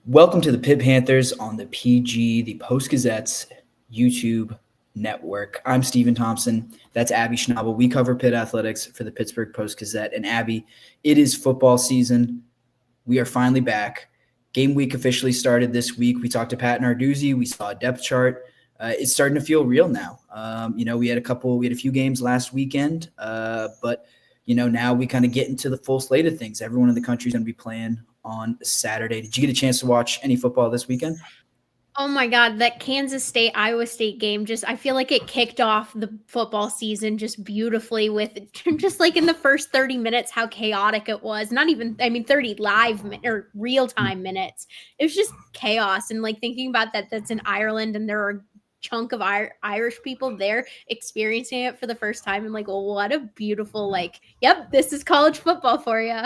Welcome to the Pitt Panthers on the PG, the Post-Gazette's YouTube network. I'm Stephen Thompson. That's Abby Schnable. We cover Pitt athletics for the Pittsburgh Post-Gazette. And Abby, it is football season. We are finally back. Game week officially started this week. We talked to Pat Narduzzi. We saw a depth chart. It's starting to feel real now. We had a few games last weekend, but now we kind of get into the full slate of things. Everyone in the country is going to be playing on Saturday. Did you get a chance to watch any football this weekend? Oh my God, that Kansas State-Iowa State game I feel like it kicked off the football season just beautifully with just like in the first 30 minutes, how chaotic it was. Not even, 30 live or real-time minutes. It was just chaos. And like thinking about that's in Ireland and there are a chunk of Irish people there experiencing it for the first time. I'm like, well, what a beautiful, yep, this is college football for you.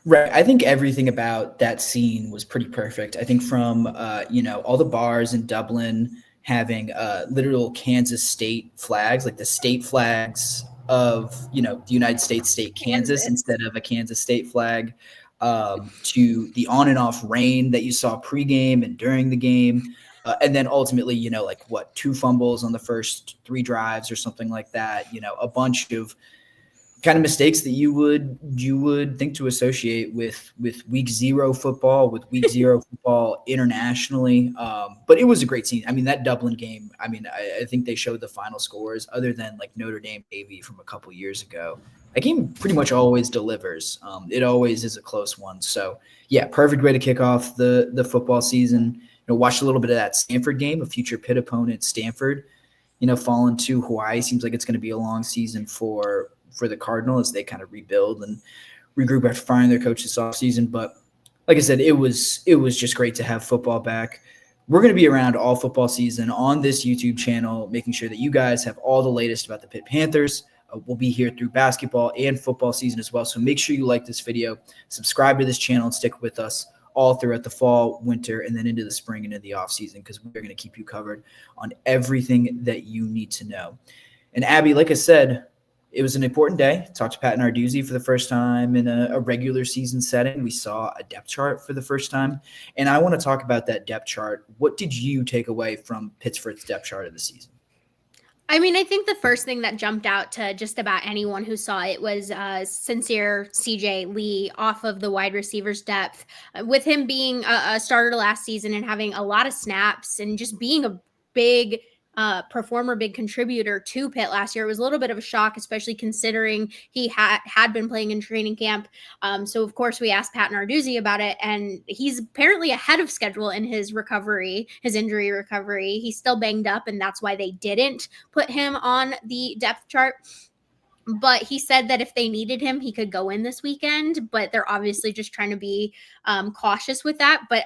Right. I think everything about that scene was pretty perfect. I think from, all the bars in Dublin having literal Kansas state flags, like the state flags of, the United States state Kansas instead of a Kansas state flag, to the on and off rain that you saw pregame and during the game. And then ultimately, 2 fumbles on the first 3 drives or something like that, a bunch of kind of mistakes that you would think to associate with week 0 football, with week 0 football internationally. But it was a great scene. I mean, that Dublin game, I think they showed the final scores other than like Notre Dame Navy from a couple years ago. That game pretty much always delivers. It always is a close one. So yeah, perfect way to kick off the football season. Watched a little bit of that Stanford game, a future Pitt opponent, Stanford, falling to Hawaii. Seems like it's going to be a long season for the Cardinal as they kind of rebuild and regroup after firing their coach this offseason. But like I said, it was just great to have football back. We're going to be around all football season on this YouTube channel, making sure that you guys have all the latest about the Pitt Panthers. We'll be here through basketball and football season as well. So make sure you like this video, subscribe to this channel, and stick with us all throughout the fall, winter, and then into the spring and into the offseason, because we're going to keep you covered on everything that you need to know. And Abby, like I said, it was an important day. Talked to Pat Narduzzi for the first time in a regular season setting. We saw a depth chart for the first time. And I want to talk about that depth chart. What did you take away from Pittsburgh's depth chart of the season? I think the first thing that jumped out to just about anyone who saw it was sincere CJ Lee off of the wide receivers depth. With him being a starter last season and having a lot of snaps and just being a big performer, big contributor to Pitt last year. It was a little bit of a shock, especially considering he had been playing in training camp. So of course we asked Pat Narduzzi about it, and he's apparently ahead of schedule in his recovery, his injury recovery. He's still banged up, and that's why they didn't put him on the depth chart. But he said that if they needed him, he could go in this weekend, but they're obviously just trying to be cautious with that. But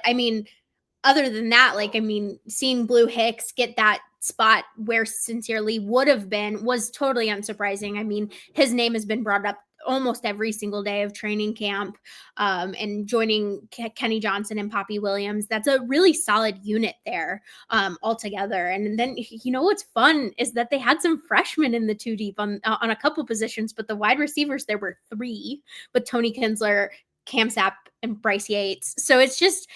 other than that, seeing Blue Hicks get that spot where Sincerely would have been was totally unsurprising. His name has been brought up almost every single day of training camp, and joining Kenny Johnson and Poppi Williams. That's a really solid unit there altogether. And then, what's fun is that they had some freshmen in the 2 deep on a couple positions, but the wide receivers, there were 3 with Tony Kinsler, Cam Sapp, and Bryce Yates. So it's just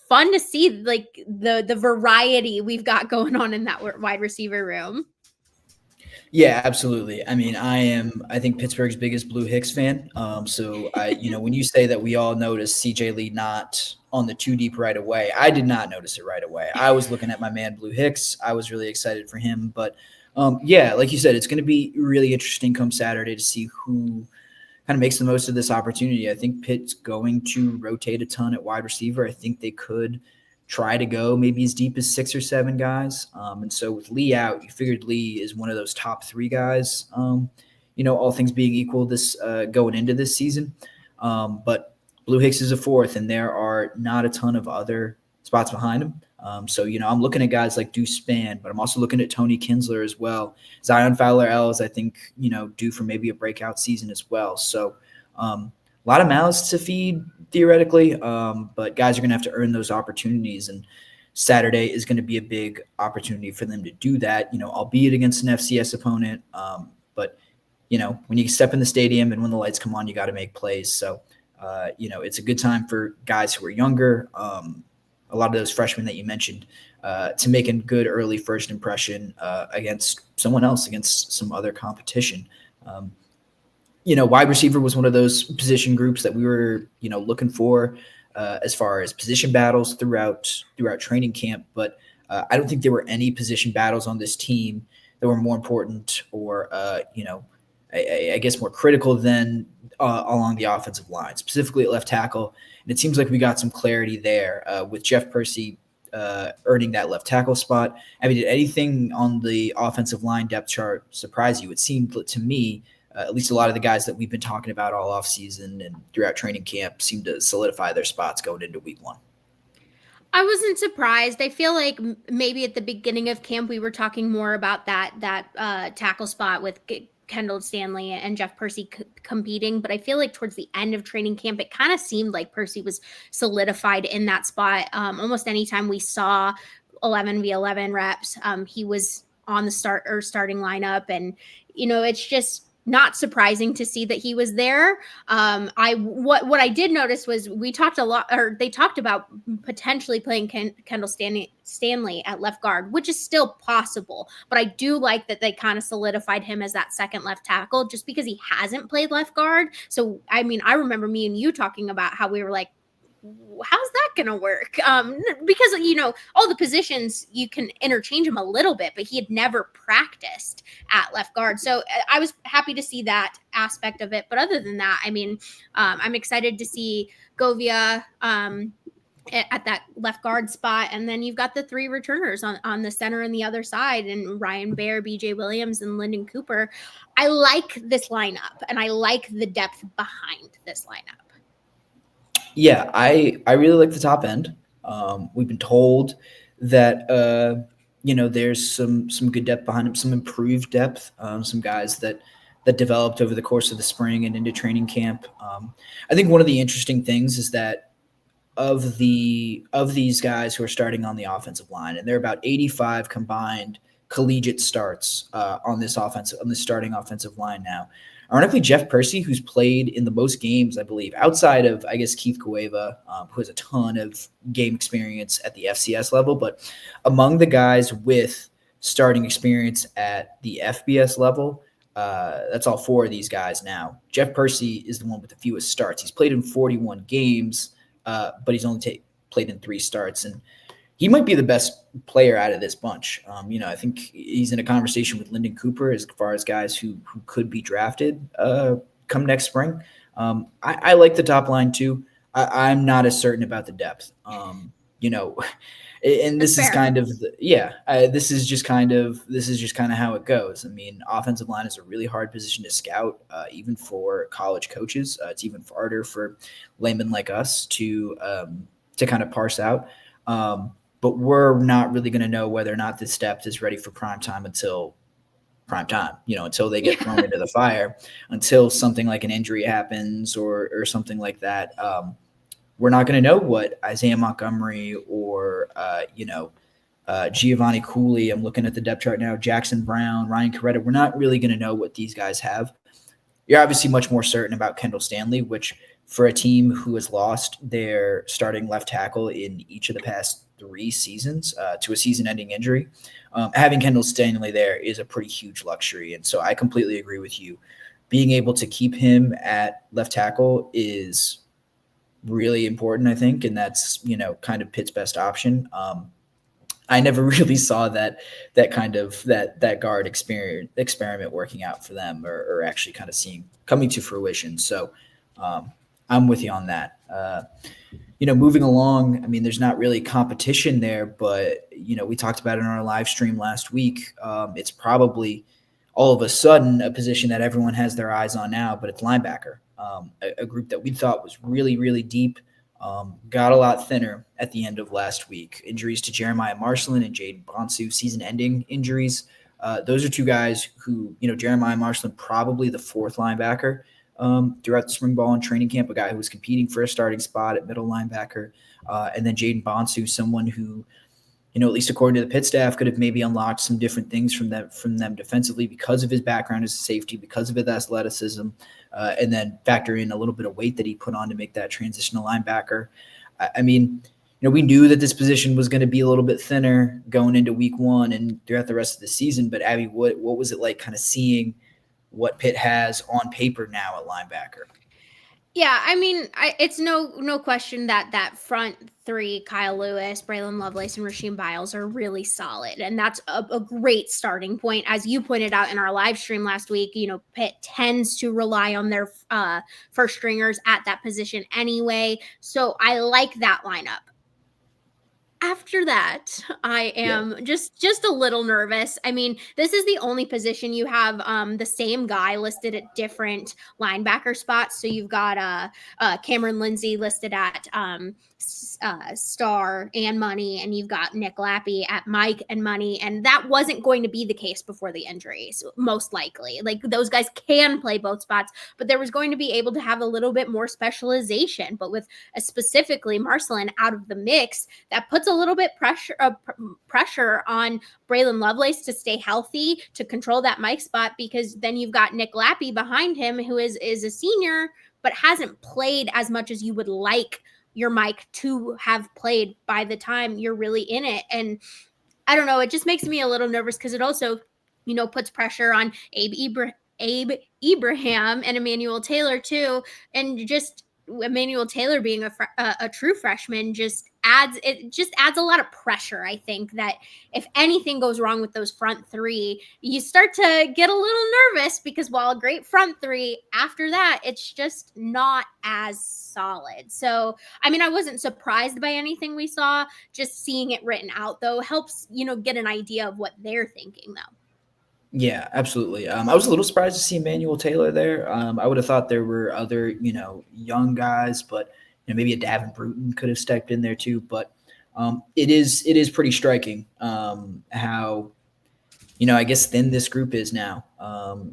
fun to see the variety we've got going on in that wide receiver room. Yeah, absolutely. I think Pittsburgh's biggest Blue Hicks fan. So when you say that we all noticed CJ Lee not on the 2 deep right away, I did not notice it right away. I was looking at my man Blue Hicks. I was really excited for him. But like you said, it's going to be really interesting come Saturday to see who kind of makes the most of this opportunity. I think Pitt's going to rotate a ton at wide receiver. I think they could try to go maybe as deep as 6 or 7 guys. And so with Lee out, you figured Lee is one of those top 3 guys, all things being equal this going into this season. But Blue Hicks is a 4th, and there are not a ton of other spots behind him. So I'm looking at guys like Deuce Spann, but I'm also looking at Tony Kinsler as well. Zion Fowler-Ellis, I think, due for maybe a breakout season as well. So a lot of mouths to feed theoretically, but guys are going to have to earn those opportunities. And Saturday is going to be a big opportunity for them to do that, albeit against an FCS opponent. But when you step in the stadium and when the lights come on, you got to make plays. So It's a good time for guys who are younger. A lot of those freshmen that you mentioned to make a good early first impression against someone else, against some other competition. Wide receiver was one of those position groups that we were, looking for as far as position battles throughout training camp. But I don't think there were any position battles on this team that were more important or, I guess more critical than along the offensive line, specifically at left tackle. And it seems like we got some clarity there with Jeff Persi earning that left tackle spot. I mean, did anything on the offensive line depth chart surprise you? It seemed to me, at least a lot of the guys that we've been talking about all offseason and throughout training camp seem to solidify their spots going into week 1. I wasn't surprised. I feel like maybe at the beginning of camp, we were talking more about that tackle spot with Kendall Stanley and Jeff Persi competing. But I feel like towards the end of training camp, it kind of seemed like Persi was solidified in that spot. Almost anytime we saw 11v11 reps, he was on the starting lineup. And, it's just not surprising to see that he was there. What I did notice was they talked about potentially playing Kendall Stanley at left guard, which is still possible. But I do like that they kind of solidified him as that second left tackle just because he hasn't played left guard. So, I mean, I remember me and you talking about how we were like, how's that going to work? Because, all the positions, you can interchange him a little bit, but he had never practiced at left guard. So I was happy to see that aspect of it. But other than that, I mean, I'm excited to see Gouveia at that left guard spot. And then you've got the 3 returners on the center and the other side, and Ryan Baer, B.J. Williams, and Lyndon Cooper. I like this lineup, and I like the depth behind this lineup. Yeah, I really like the top end. We've been told that there's some good depth behind him, some improved depth, some guys that developed over the course of the spring and into training camp. I think one of the interesting things is that of these guys who are starting on the offensive line, and there are about 85 combined collegiate starts on this starting offensive line now. Ironically, Jeff Persi, who's played in the most games, I believe, outside of, I guess, Keith Gouveia, who has a ton of game experience at the FCS level, but among the guys with starting experience at the FBS level, that's all 4 of these guys now. Jeff Persi is the one with the fewest starts. He's played in 41 games, but he's only played in 3 starts, and he might be the best player out of this bunch. I think he's in a conversation with Lyndon Cooper as far as guys who could be drafted come next spring. I like the top line too. I'm not as certain about the depth. And this is kind of this is just kind of how it goes. I mean, offensive line is a really hard position to scout, even for college coaches. It's even harder for laymen like us to kind of parse out. But we're not really going to know whether or not this depth is ready for prime time until prime time, until they get thrown into the fire, until something like an injury happens or something like that. We're not going to know what Isaiah Montgomery or, Giovanni Cooley, I'm looking at the depth chart now, Jackson Brown, Ryan Coretta. We're not really going to know what these guys have. You're obviously much more certain about Kendall Stanley, which for a team who has lost their starting left tackle in each of the past 3 seasons to a season-ending injury, having Kendall Stanley there is a pretty huge luxury. And so I completely agree with you. Being able to keep him at left tackle is really important, I think, and that's, kind of Pitt's best option. I never really saw that guard experiment working out for them or actually kind of coming to fruition. So I'm with you on that. Moving along, I mean, there's not really competition there, but, we talked about it in our live stream last week. It's probably all of a sudden a position that everyone has their eyes on now, but it's linebacker, a group that we thought was really, really deep, got a lot thinner at the end of last week. Injuries to Jeremiah Marshland and Jaden Bonsu, season-ending injuries. Those are 2 guys who, Jeremiah Marshland, probably the 4th linebacker throughout the spring ball and training camp, a guy who was competing for a starting spot at middle linebacker. And then Jaden Bonsu, someone who, at least according to the Pitt staff, could have maybe unlocked some different things from them defensively because of his background as a safety, because of his athleticism, and then factor in a little bit of weight that he put on to make that transitional linebacker. I mean, we knew that this position was going to be a little bit thinner going into week 1 and throughout the rest of the season. But Abby, what was it like kind of seeing what Pitt has on paper now at linebacker? Yeah, I mean, it's no question that front three, Kyle Lewis, Braylan Lovelace, and Rasheem Biles are really solid. And that's a great starting point. As you pointed out in our live stream last week, Pitt tends to rely on their first stringers at that position anyway. So I like that lineup. After that, I am just a little nervous. I mean, this is the only position you have the same guy listed at different linebacker spots. So you've got Cameron Lindsay listed at star and money, and you've got Nick Lappy at Mike and money, and that wasn't going to be the case before the injuries, most likely. Like, those guys can play both spots, but there was going to be able to have a little bit more specialization. But with specifically Marcelin out of the mix, that puts a little bit pressure on Braylan Lovelace to stay healthy, to control that Mike spot, because then you've got Nick Lappy behind him, who is a senior but hasn't played as much as you would like your Mike to have played by the time you're really in it. And I don't know, it just makes me a little nervous because it also, puts pressure on Abe Ibrahim and Emmanuel Taylor too. And just Emmanuel Taylor being a true freshman just adds a lot of pressure. I think that if anything goes wrong with those front three, you start to get a little nervous, because while a great front three, after that, it's just not as solid. So, I mean, I wasn't surprised by anything we saw. Just seeing it written out, though, helps, get an idea of what they're thinking, though. Yeah, absolutely. I was a little surprised to see Emmanuel Taylor there. I would have thought there were other, young guys, but maybe a Davin Bruton could have stepped in there too. But it is pretty striking how, I guess thin this group is now.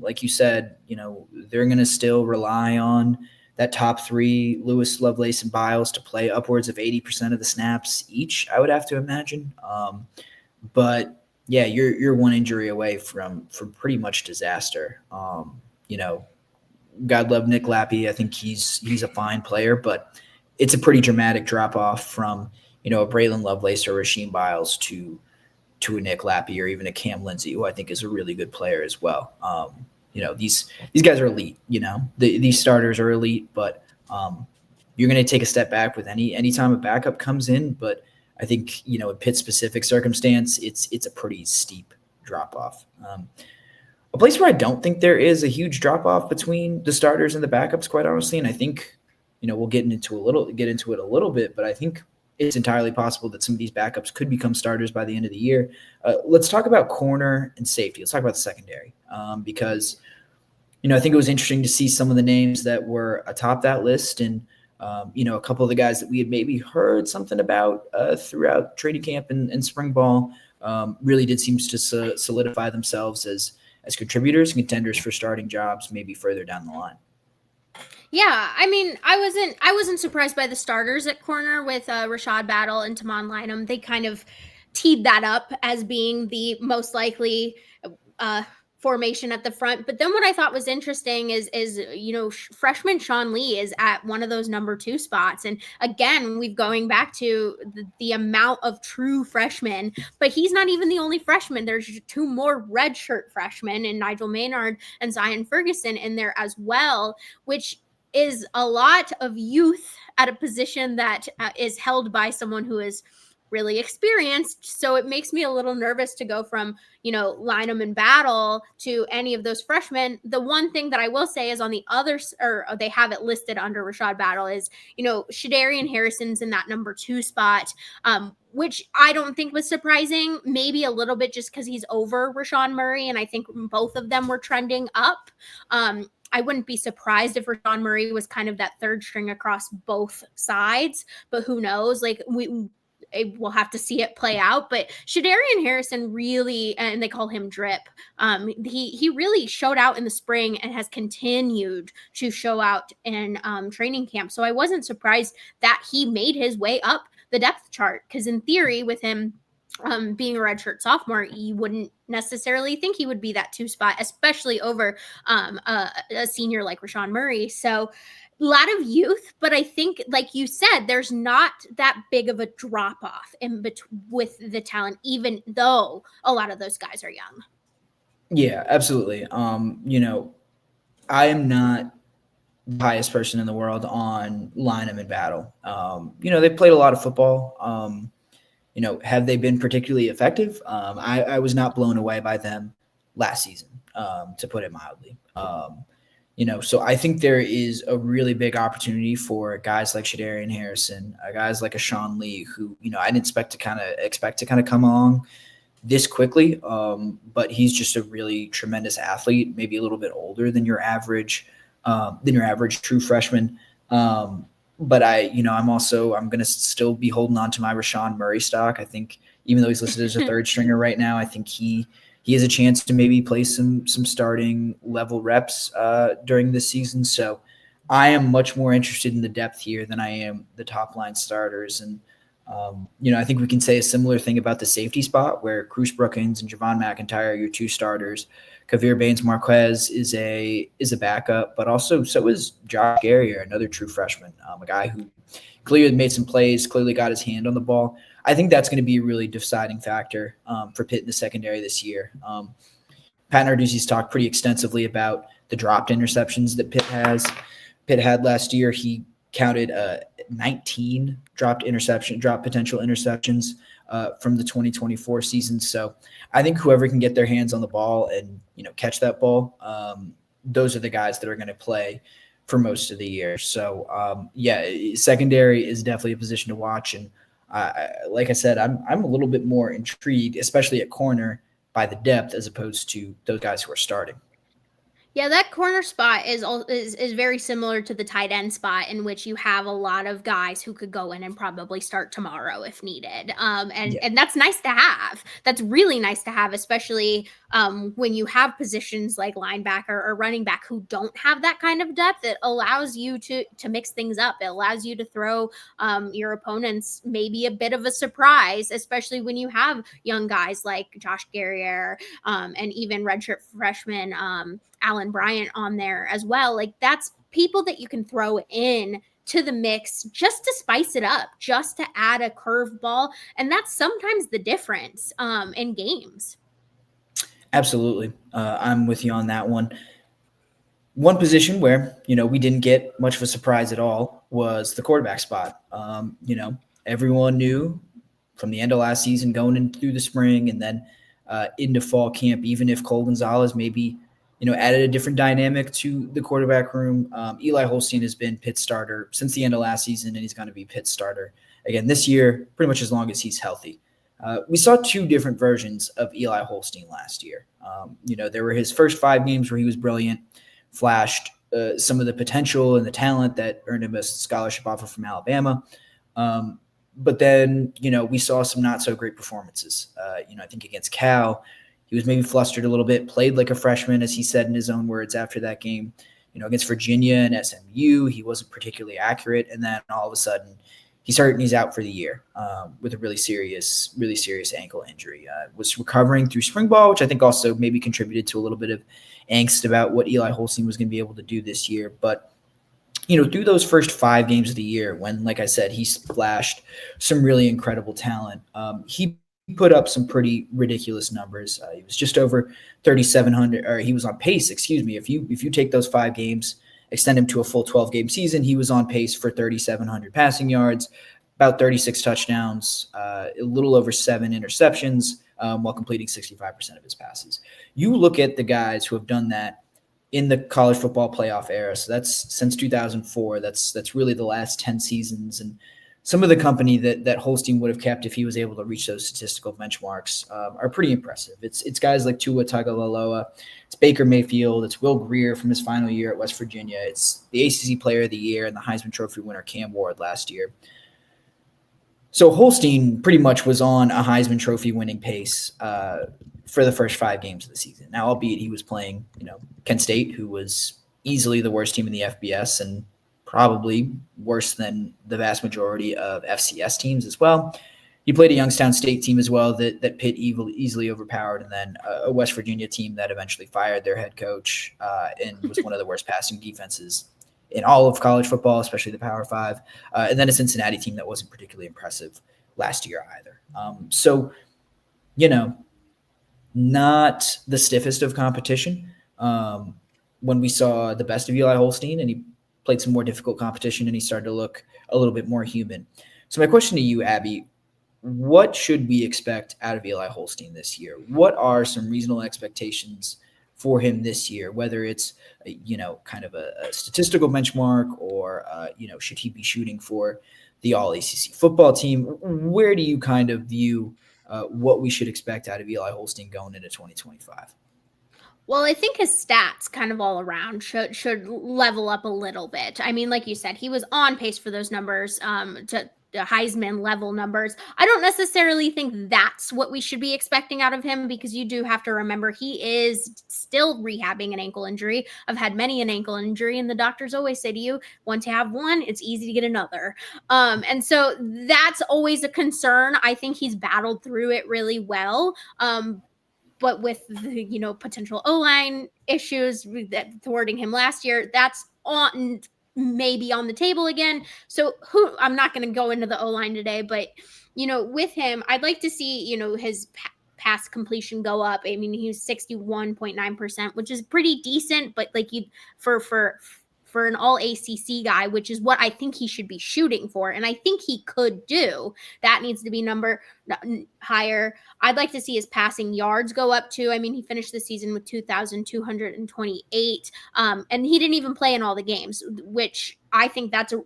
Like you said, they're going to still rely on that top three, Lewis, Lovelace, and Biles, to play upwards of 80% of the snaps each, I would have to imagine. But yeah, you're one injury away from pretty much disaster. God love Nick Lappy. I think he's a fine player, but it's a pretty dramatic drop off from a Braylan Lovelace or Rasheem Biles to a Nick Lappy or even a Cam Lindsay, who I think is a really good player as well. These guys are elite. These starters are elite, but you're going to take a step back with anytime a backup comes in, but I think, in Pitt's specific circumstance, it's a pretty steep drop-off. A place where I don't think there is a huge drop-off between the starters and the backups, quite honestly, and I think, we'll get into it a little bit, but I think it's entirely possible that some of these backups could become starters by the end of the year. Let's talk about corner and safety. Let's talk about the secondary, because, I think it was interesting to see some of the names that were atop that list, and a couple of the guys that we had maybe heard something about throughout training camp and spring ball really did seem to solidify themselves as contributors and contenders for starting jobs maybe further down the line. Yeah, I mean, I wasn't surprised by the starters at corner with Rashad Battle and Tamon Lynham. They kind of teed that up as being the most likely formation at the front. But then what I thought was interesting is freshman Sean Lee is at one of those number 2 spots. And again, we've going back to the amount of true freshmen, but he's not even the only freshman. There's 2 more redshirt freshmen, and Nigel Maynard and Zion Ferguson in there as well, which is a lot of youth at a position that is held by someone who is really experienced. So it makes me a little nervous to go from, Lynham and Battle to any of those freshmen. The one thing that I will say is on the others, or they have it listed under Rashad Battle, is, Shadarian Harrison's in that number 2 spot, which I don't think was surprising, maybe a little bit just because he's over Rashawn Murray. And I think both of them were trending up. I wouldn't be surprised if Rashawn Murray was kind of that third string across both sides, but who knows? Like, we'll have to see it play out. But Shadarian Harrison really, and they call him Drip, he really showed out in the spring and has continued to show out in training camp. So I wasn't surprised that he made his way up the depth chart, because in theory with him being a redshirt sophomore, you wouldn't necessarily think he would be that 2 spot, especially over a senior like Rashawn Murray. So a lot of youth, but I think, like you said, there's not that big of a drop off in between with the talent, even though a lot of those guys are young. Yeah, absolutely. I am not the highest person in the world on line them in battle. They played a lot of football. Have they been particularly effective? I was not blown away by them last season, to put it mildly. So I think there is a really big opportunity for guys like Shadarian Harrison, guys like a Sean Lee, who I didn't expect to kind of come along this quickly. But he's just a really tremendous athlete, maybe a little bit older than your average true freshman. But I'm going to still be holding on to my Rashawn Murray stock. I think even though he's listed as a third stringer right now, I think he has a chance to maybe play some starting level reps during this season. So I am much more interested in the depth here than I am the top line starters. And, I think we can say a similar thing about the safety spot, where Cruz Brookins and Javon McIntyre are your two starters. Kavir Baines-Marquez is a backup, but also so is Josh Garrier, another true freshman, a guy who clearly made some plays, clearly got his hand on the ball. I think that's going to be a really deciding factor for Pitt in the secondary this year. Pat Narduzzi's talked pretty extensively about the dropped interceptions that Pitt had last year. He counted 19 dropped potential interceptions from the 2024 season. So I think whoever can get their hands on the ball and catch that ball, those are the guys that are going to play for most of the year. So secondary is definitely a position to watch. And like I said, I'm a little bit more intrigued, especially at corner, by the depth as opposed to those guys who are starting. Yeah, that corner spot is very similar to the tight end spot, in which you have a lot of guys who could go in and probably start tomorrow if needed. And that's nice to have. That's really nice to have, especially when you have positions like linebacker or running back who don't have that kind of depth. It allows you to mix things up. It allows you to throw your opponents maybe a bit of a surprise, especially when you have young guys like Josh Garrier and even redshirt freshman Alan Bryant on there as well. Like, that's people that you can throw in to the mix just to spice it up, just to add a curveball. And that's sometimes the difference in games. Absolutely. I'm with you on that one. One position where, we didn't get much of a surprise at all was the quarterback spot. Everyone knew from the end of last season going in through the spring and then into fall camp, even if Cole Gonzalez maybe added a different dynamic to the quarterback room. Eli Holstein has been Pitt's starter since the end of last season, and he's going to be Pitt's starter again this year, pretty much as long as he's healthy. We saw two different versions of Eli Holstein last year. There were his first 5 games where he was brilliant, flashed some of the potential and the talent that earned him a scholarship offer from Alabama. But then, we saw some not so great performances. I think against Cal, he was maybe flustered a little bit, played like a freshman, as he said in his own words after that game. Against Virginia and SMU, he wasn't particularly accurate. And then all of a sudden, he's hurt and he's out for the year with a really serious ankle injury. Was recovering through spring ball, which I think also maybe contributed to a little bit of angst about what Eli Holstein was going to be able to do this year. But, through those first 5 games of the year, when, like I said, he splashed some really incredible talent, he put up some pretty ridiculous numbers. He was just over 3,700, or he was on pace, excuse me. If you take those 5 games, extend him to a full 12-game season, he was on pace for 3,700 passing yards, about 36 touchdowns, a little over 7 interceptions, while completing 65% of his passes. You look at the guys who have done that in the college football playoff era. So that's since 2004. That's really the last 10 seasons. And some of the company that Holstein would have kept if he was able to reach those statistical benchmarks are pretty impressive. It's guys like Tua Tagovailoa, it's Baker Mayfield, it's Will Grier from his final year at West Virginia, it's the ACC Player of the Year and the Heisman Trophy winner Cam Ward last year. So Holstein pretty much was on a Heisman Trophy winning pace for the first 5 games of the season. Now, albeit he was playing, Kent State, who was easily the worst team in the FBS and probably worse than the vast majority of FCS teams as well. he played a Youngstown State team as well that Pitt easily overpowered, and then a West Virginia team that eventually fired their head coach and was one of the worst passing defenses in all of college football, especially the Power Five, and then a Cincinnati team that wasn't particularly impressive last year either. So, not the stiffest of competition. When we saw the best of Eli Holstein, and he played some more difficult competition, and he started to look a little bit more human. So my question to you, Abby, what should we expect out of Eli Holstein this year? What are some reasonable expectations for him this year, whether it's, kind of a statistical benchmark or, should he be shooting for the All-ACC football team? Where do you kind of view what we should expect out of Eli Holstein going into 2025? Well, I think his stats kind of all around should level up a little bit. I mean, like you said, he was on pace for those numbers, to Heisman level numbers. I don't necessarily think that's what we should be expecting out of him, because you do have to remember he is still rehabbing an ankle injury. I've had many an ankle injury, and the doctors always say to you, once you have one, it's easy to get another. And so that's always a concern. I think he's battled through it really well. But with the, potential O-line issues that thwarting him last year, that's maybe on the table again. So I'm not going to go into the O-line today, but, with him, I'd like to see, his pass completion go up. I mean, he was 61.9%, which is pretty decent, but for an all-ACC guy, which is what I think he should be shooting for, and I think he could do. That needs to be number higher. I'd like to see his passing yards go up too. I mean, he finished the season with 2,228, and he didn't even play in all the games, which I think that's a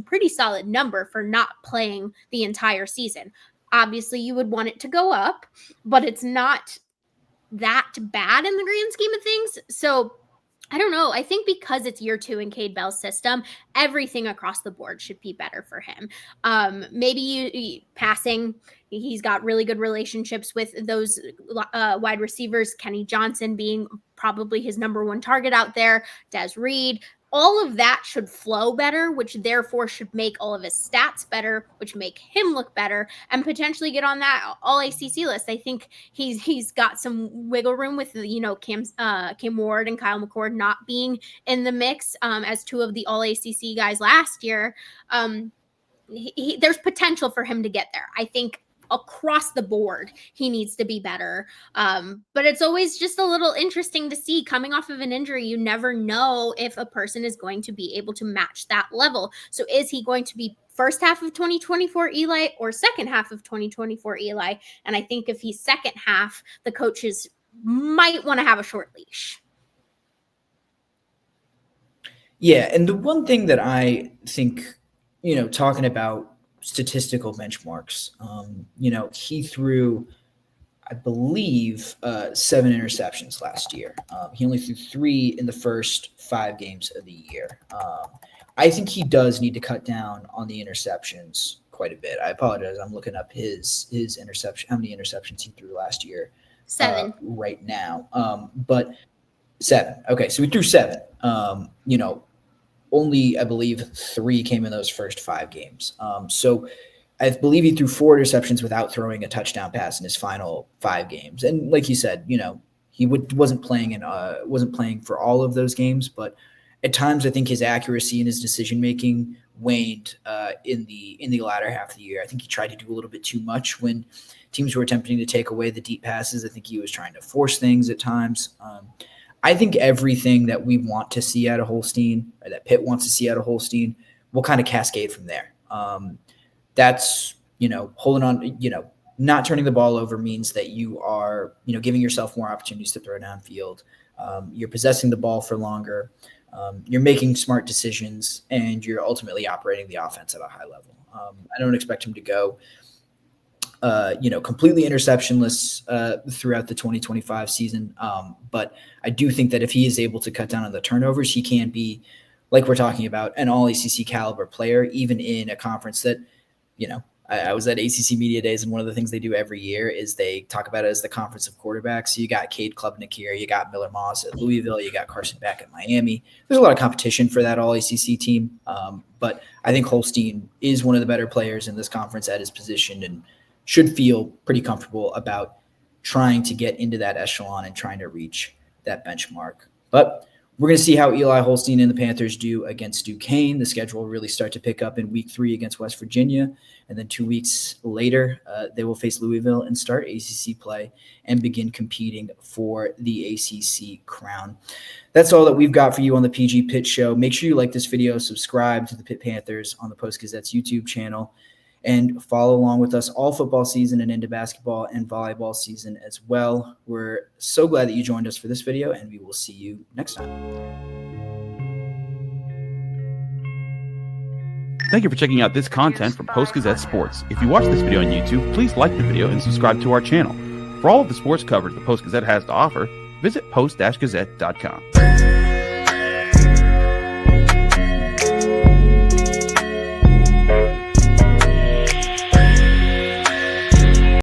pretty solid number for not playing the entire season. Obviously, you would want it to go up, but it's not that bad in the grand scheme of things. So I don't know. I think because it's year 2 in Kade Bell's system, everything across the board should be better for him. Maybe passing. He's got really good relationships with those wide receivers, Kenny Johnson being probably his number 1 target out there, Des Reed. All of that should flow better, which therefore should make all of his stats better, which make him look better and potentially get on that All-ACC list. I think he's got some wiggle room with, Cam Ward and Kyle McCord not being in the mix as 2 of the All-ACC guys last year. There's potential for him to get there. I think across the board, he needs to be better. But it's always just a little interesting to see, coming off of an injury, you never know if a person is going to be able to match that level. So is he going to be first half of 2024 Eli or second half of 2024 Eli? And I think if he's second half, the coaches might want to have a short leash. Yeah, and the one thing that I think, talking about statistical benchmarks, he threw, I believe, 7 interceptions last year. He only threw 3 in the first 5 games of the year. I think he does need to cut down on the interceptions quite a bit. I apologize. I'm looking up his interception, how many interceptions he threw last year. 7 right now. But 7. Okay, so we threw 7. Only, I believe, 3 came in those first 5 games. So I believe he threw 4 interceptions without throwing a touchdown pass in his final 5 games. And like you said, he wasn't playing for all of those games, but at times I think his accuracy and his decision making waned in the latter half of the year. I think he tried to do a little bit too much when teams were attempting to take away the deep passes. I think he was trying to force things at times. I think everything that we want to see out of Holstein, or that Pitt wants to see out of Holstein, will kind of cascade from there. That's, holding on, not turning the ball over means that you are, giving yourself more opportunities to throw downfield. You're possessing the ball for longer. You're making smart decisions, and you're ultimately operating the offense at a high level. I don't expect him to go completely interceptionless throughout the 2025 season. But I do think that if he is able to cut down on the turnovers, he can be, like we're talking about, an all-ACC caliber player, even in a conference that, I was at ACC Media Days, and one of the things they do every year is they talk about it as the conference of quarterbacks. So you got Cade Klubnik here, you got Miller Moss at Louisville, you got Carson Beck at Miami. There's a lot of competition for that all-ACC team. But I think Holstein is one of the better players in this conference at his position, and should feel pretty comfortable about trying to get into that echelon and trying to reach that benchmark. But we're going to see how Eli Holstein and the Panthers do against Duquesne. The schedule will really start to pick up in week 3 against West Virginia. And then 2 weeks later, they will face Louisville and start ACC play and begin competing for the ACC crown. That's all that we've got for you on the PG Pitt Show. Make sure you like this video, subscribe to the Pitt Panthers on the Post-Gazette's YouTube channel, and follow along with us all football season and into basketball and volleyball season as well. We're so glad that you joined us for this video, and we will see you next time. Thank you for checking out this content from Post-Gazette Sports. If you watch this video on YouTube, please like the video and subscribe to our channel. For all of the sports coverage the Post-Gazette has to offer, visit post-gazette.com.